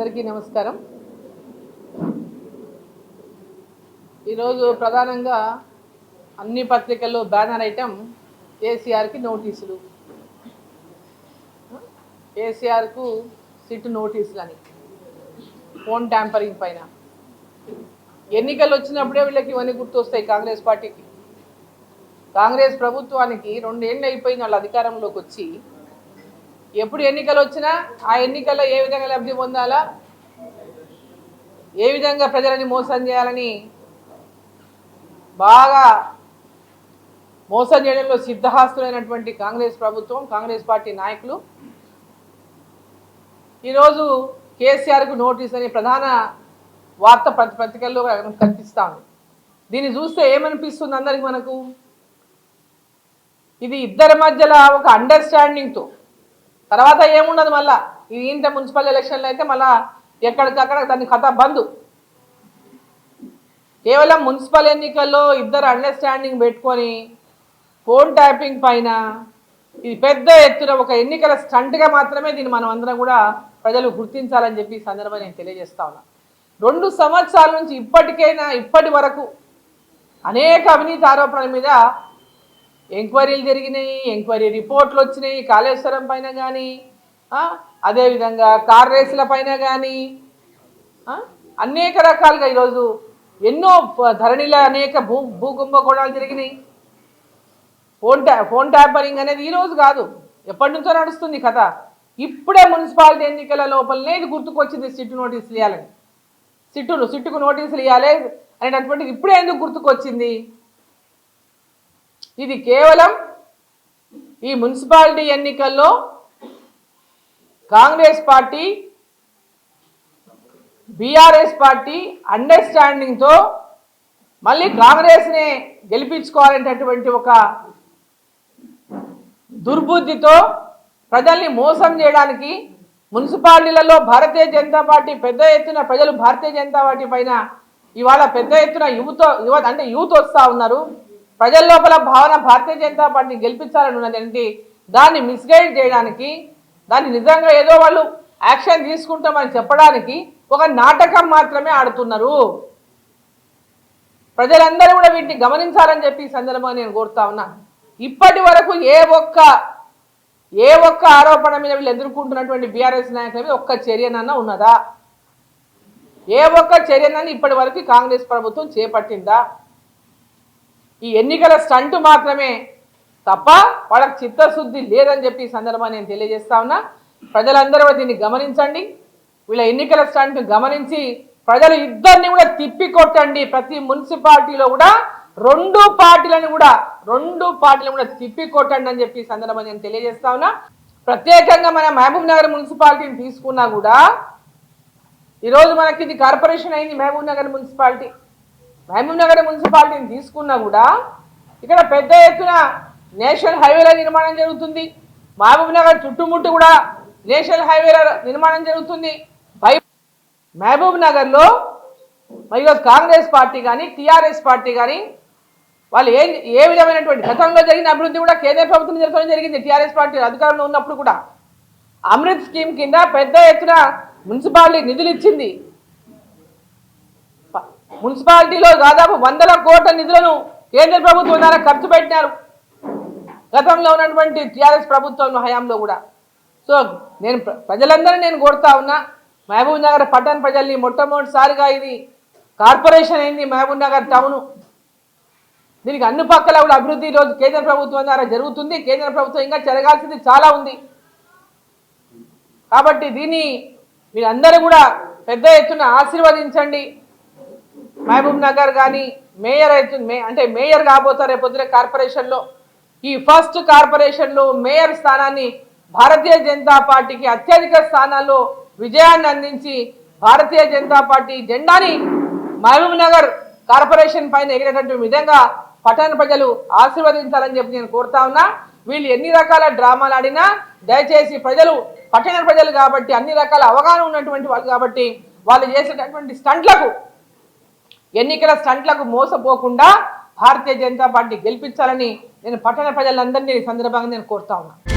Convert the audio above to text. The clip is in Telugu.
అందరికీ నమస్కారం. ఈరోజు ప్రధానంగా అన్ని పత్రికల్లో బ్యానర్ ఐటమ్ కేసీఆర్కి నోటీసులు, కేసీఆర్కు సిట్ నోటీసులు అని, ఫోన్ ట్యాంపరింగ్ పైన. ఎన్నికలు వచ్చినప్పుడే వీళ్ళకి ఇవన్నీ గుర్తొస్తాయి. కాంగ్రెస్ పార్టీకి, కాంగ్రెస్ ప్రభుత్వానికి 2 ఏళ్ళు అయిపోయింది వాళ్ళ అధికారంలోకి వచ్చి. ఎప్పుడు ఎన్నికలు వచ్చినా ఆ ఎన్నికల్లో ఏ విధంగా లబ్ధి పొందాలా, ఏ విధంగా ప్రజలని మోసం చేయాలని బాగా మోసం చేయడంలో సిద్ధహస్తులైనటువంటి కాంగ్రెస్ ప్రభుత్వం, కాంగ్రెస్ పార్టీ నాయకులు ఈరోజు కేసీఆర్కు నోటీస్ అనే ప్రధాన వార్త పత్రికల్లో కనిపిస్తాను. దీన్ని చూస్తే ఏమనిపిస్తుంది అందరికి మనకు? ఇది ఇద్దరి మధ్యలో ఒక అండర్స్టాండింగ్తో, తర్వాత ఏముండదు. మళ్ళా ఇది ఇంత మున్సిపల్ ఎలక్షన్లు అయితే మళ్ళా ఎక్కడికక్కడ దాని కథ బంద్. కేవలం మున్సిపల్ ఎన్నికల్లో ఇద్దరు అండర్స్టాండింగ్ పెట్టుకొని ఫోన్ ట్యాపింగ్ పైన ఇది పెద్ద ఎత్తున ఒక ఎన్నికల స్టంట్గా మాత్రమే దీన్ని మనం అందరం కూడా ప్రజలు గుర్తించాలని చెప్పి ఈ సందర్భంగా నేను తెలియజేస్తా ఉన్నా. 2 సంవత్సరాల నుంచి ఇప్పటి వరకు అనేక అవినీతి ఆరోపణల మీద ఎంక్వైరీలు జరిగినాయి, ఎంక్వైరీ రిపోర్ట్లు వచ్చినాయి. కాళేశ్వరం పైన కానీ, అదేవిధంగా కార్ రేసుల పైన కానీ అనేక రకాలుగా ఈరోజు ఎన్నో ధరణిలో అనేక భూకుంభకోణాలు జరిగినాయి. ఫోన్ ట్యాపరింగ్ అనేది ఈరోజు కాదు, ఎప్పటి నుంచో నడుస్తుంది కథ. ఇప్పుడే మున్సిపాలిటీ ఎన్నికల లోపలనే ఇది గుర్తుకొచ్చింది, సిట్టు నోటీసులు ఇవ్వాలని. సిట్టుకు నోటీసులు ఇవ్వాలి అనేటటువంటిది ఇప్పుడే ఎందుకు గుర్తుకొచ్చింది? ఇది కేవలం ఈ మున్సిపాలిటీ ఎన్నికల్లో కాంగ్రెస్ పార్టీ, బీఆర్ఎస్ పార్టీ అండర్స్టాండింగ్తో మళ్ళీ కాంగ్రెస్నే గెలిపించుకోవాలనేటటువంటి ఒక దుర్బుద్ధితో ప్రజల్ని మోసం చేయడానికి మున్సిపాలిటీలలో భారతీయ జనతా పార్టీ పెద్ద ఎత్తున ప్రజలు భారతీయ జనతా పార్టీ పైన ఇవాళ పెద్ద ఎత్తున యూత్ వస్తూ ఉన్నారు. ప్రజల లోపల భావన భారతీయ జనతా పార్టీని గెలిపించాలని ఉన్నదంటే దాన్ని మిస్గైడ్ చేయడానికి, దాన్ని నిజంగా ఏదో వాళ్ళు యాక్షన్ తీసుకుంటామని చెప్పడానికి ఒక నాటకం మాత్రమే ఆడుతున్నారు. ప్రజలందరూ కూడా వీటిని గమనించాలని చెప్పి ఈ సందర్భంగా నేను కోరుతా ఉన్నా. ఇప్పటి వరకు ఏ ఒక్క ఆరోపణ మీద వీళ్ళు ఎదుర్కొంటున్నటువంటి బీఆర్ఎస్ నాయకుల మీద ఒక్క చర్యనన్నా ఉన్నదా? ఏ ఒక్క చర్యనన్నా ఇప్పటి వరకు కాంగ్రెస్ ప్రభుత్వం చేపట్టిందా? ఈ ఎన్నికల స్టంట్ మాత్రమే తప్ప వాళ్ళకి చిత్తశుద్ధి లేదని చెప్పి ఈ సందర్భాన్ని నేను తెలియజేస్తా ఉన్నా. ప్రజలందరూ దీన్ని గమనించండి. వీళ్ళ ఎన్నికల స్టంట్ గమనించి ప్రజలు ఇద్దరిని కూడా తిప్పి కొట్టండి. ప్రతి మున్సిపాలిటీలో కూడా 2 పార్టీలను కూడా తిప్పి కొట్టండి అని చెప్పి ఈ సందర్భంగా నేను తెలియజేస్తా ఉన్నా. ప్రత్యేకంగా మన మహబూబ్ నగర్ మున్సిపాలిటీని తీసుకున్నా కూడా ఈరోజు మనకి ఇది కార్పొరేషన్ అయింది. మహబూబ్ నగర్ మున్సిపాలిటీని తీసుకున్నా కూడా ఇక్కడ పెద్ద ఎత్తున నేషనల్ హైవేల నిర్మాణం జరుగుతుంది. మహబూబ్ నగర్ చుట్టుముట్టు కూడా నేషనల్ హైవేల నిర్మాణం జరుగుతుంది. మహబూబ్ నగర్లో మరి కాంగ్రెస్ పార్టీ కానీ టీఆర్ఎస్ పార్టీ కానీ వాళ్ళు ఏ విధమైనటువంటి గతంలో జరిగిన అభివృద్ధి కూడా కేంద్ర ప్రభుత్వం జరపడం జరిగింది. టీఆర్ఎస్ పార్టీ అధికారంలో ఉన్నప్పుడు కూడా అమృత్ స్కీమ్ కింద పెద్ద ఎత్తున మున్సిపాలిటీ నిధులు ఇచ్చింది. మున్సిపాలిటీలో దాదాపు 100 కోట్ల నిధులను కేంద్ర ప్రభుత్వం ద్వారా ఖర్చు పెట్టినారు గతంలో ఉన్నటువంటి టీఆర్ఎస్ ప్రభుత్వం హయాంలో కూడా. సో నేను ప్రజలందరినీ కోరుతా ఉన్నా, మహబూబ్ నగర్ పట్టణ ప్రజల్ని మొట్టమొదటిసారిగా ఇది కార్పొరేషన్ అయింది మహబూబ్ నగర్ టౌను. దీనికి అన్ని పక్కల కూడా అభివృద్ధి ఈరోజు కేంద్ర ప్రభుత్వం ద్వారా జరుగుతుంది. కేంద్ర ప్రభుత్వం ఇంకా జరగాల్సింది చాలా ఉంది. కాబట్టి దీన్ని మీరందరూ కూడా పెద్ద ఎత్తున ఆశీర్వదించండి. మహబూబ్ నగర్ కానీ మేయర్ కాబోతారు రేపొద్దున కార్పొరేషన్లో. ఈ ఫస్ట్ కార్పొరేషన్లో మేయర్ స్థానాన్ని భారతీయ జనతా పార్టీకి అత్యధిక స్థానాల్లో విజయాన్ని అందించి భారతీయ జనతా పార్టీ జెండాని మహబూబ్ నగర్ కార్పొరేషన్ పైన ఎగిరేటటువంటి విధంగా పట్టణ ప్రజలు ఆశీర్వదించాలని చెప్పి నేను కోరుతా ఉన్నా. వీళ్ళు ఎన్ని రకాల డ్రామాలు ఆడినా దయచేసి ప్రజలు పట్టణ ప్రజలు కాబట్టి అన్ని రకాల అవగాహన ఉన్నటువంటి వాళ్ళు కాబట్టి వాళ్ళు చేసేటటువంటి ఎన్నికల స్టంట్లకు మోసపోకుండా భారతీయ జనతా పార్టీ గెలిపించాలని నేను పట్టణ ప్రజలందరినీ ఈ సందర్భంగా నేను కోరుతా ఉన్నా.